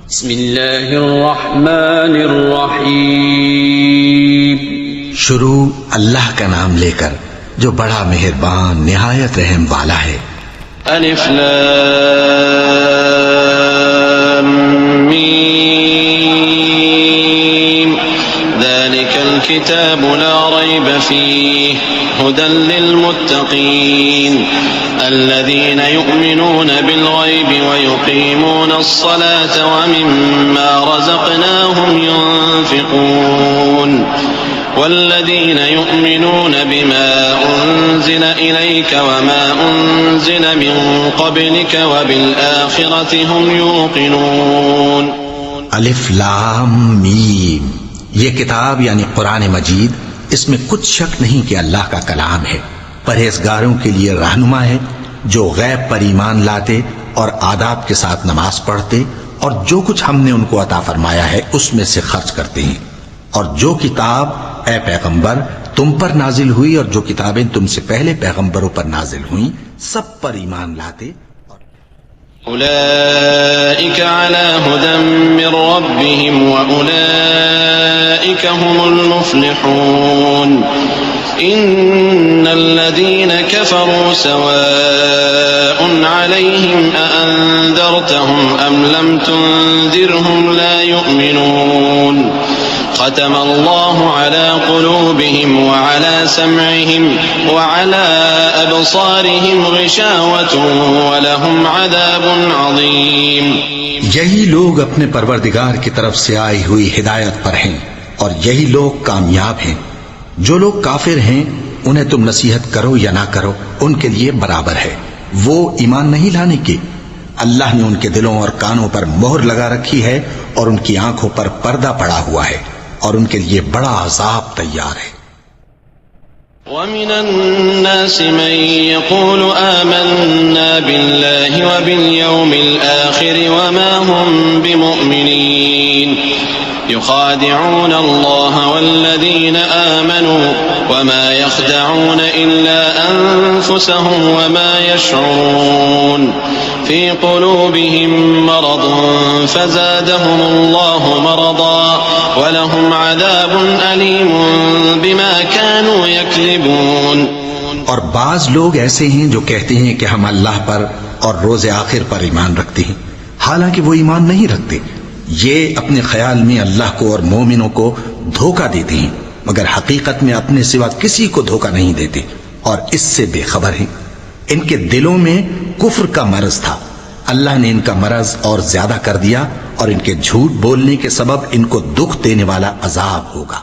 बिस्मिल्लाहिर्रहमानिर्रहीम। शुरू अल्लाह का नाम लेकर जो बड़ा मेहरबान निहायत रहम वाला है। अलिफ लाम मीम ज़ालिकल किताबु ला रैब फ़ीहि हुदल लिलमुत्तक़ीन الذين يؤمنون بالغيب ويقيمون الصلاة ومما رزقناهم ينفقون والذين يؤمنون بما أنزل إليك وما أنزل من قبلك وبالآخرة هم يوقنون। अलिफ लाम मीम, ये किताब यानी कुरान मजीद, इसमें कुछ शक नहीं कि अल्लाह का कलाम है। परहेजगारों के लिए रहनुमा है जो गैब पर ईमान लाते और आदाब के साथ नमाज पढ़ते और जो कुछ हमने उनको अता फरमाया है उसमें से खर्च करते हैं। और जो किताब ए पैगंबर तुम पर नाजिल हुई और जो किताबें तुमसे पहले पैगंबरों पर नाजिल हुई सब पर ईमान लाते। उलाइका अला हुदम मिर रब्बिहिम व उलाइका हुमुल मुफ्लिहून। इन्नल्लज़ीना कफ़रू सवाअन अलैहिम अअन्ज़रतहुम अम लम तुन्ज़िरहुम ला युमिनून। ختم الله على قلوبهم وعلى سمعهم وعلى أبصارهم غشاوة ولهم عذاب عظيم। यही लोग अपने परवरदिगार की तरफ से आई हुई हिदायत पर हैं और यही लोग कामयाब हैं। जो लोग काफिर हैं उन्हें तुम नसीहत करो या ना करो उनके लिए बराबर है। वो ईमान नहीं लाने के, अल्लाह ने उनके दिलों और कानों पर मोहर लगा रखी है और उनकी आंखों पर पर्दा पड़ा हुआ है और उनके लिए बड़ा अजाब तैयार है। وَمِنَ النَّاسِ مَن يَقُولُ آمَنَّا بِاللَّهِ وَبِالْيَوْمِ الْآخِرِ وَمَا هُم بِمُؤْمِنِينَ يُخَادِعُونَ اللَّهَ وَالَّذِينَ آمَنُوا وَمَا يَخْدَعُونَ إِلَّا أَنفُسَهُمْ وَمَا يَشْعُرُونَ في قلوبهم مرض فزادهم الله مرضا ولهم عذاب أليم بما كانوا يكذبون। और बाज लोग ऐसे हैं जो कहते हैं कि हम अल्लाह पर और रोज़े आखिर पर ईमान रखते हैं, हालांकि वो ईमान नहीं रखते। ये अपने ख्याल में अल्लाह को और मोमिनों को धोखा देते हैं, मगर हकीकत में अपने सिवा किसी को धोखा नहीं देते और इससे बेखबर हैं। इनके दिलों में कुफ्र का मरज था, अल्लाह ने इनका मरज और ज्यादा कर दिया और इनके झूठ बोलने के सबब इनको दुख देने वाला अजाब होगा।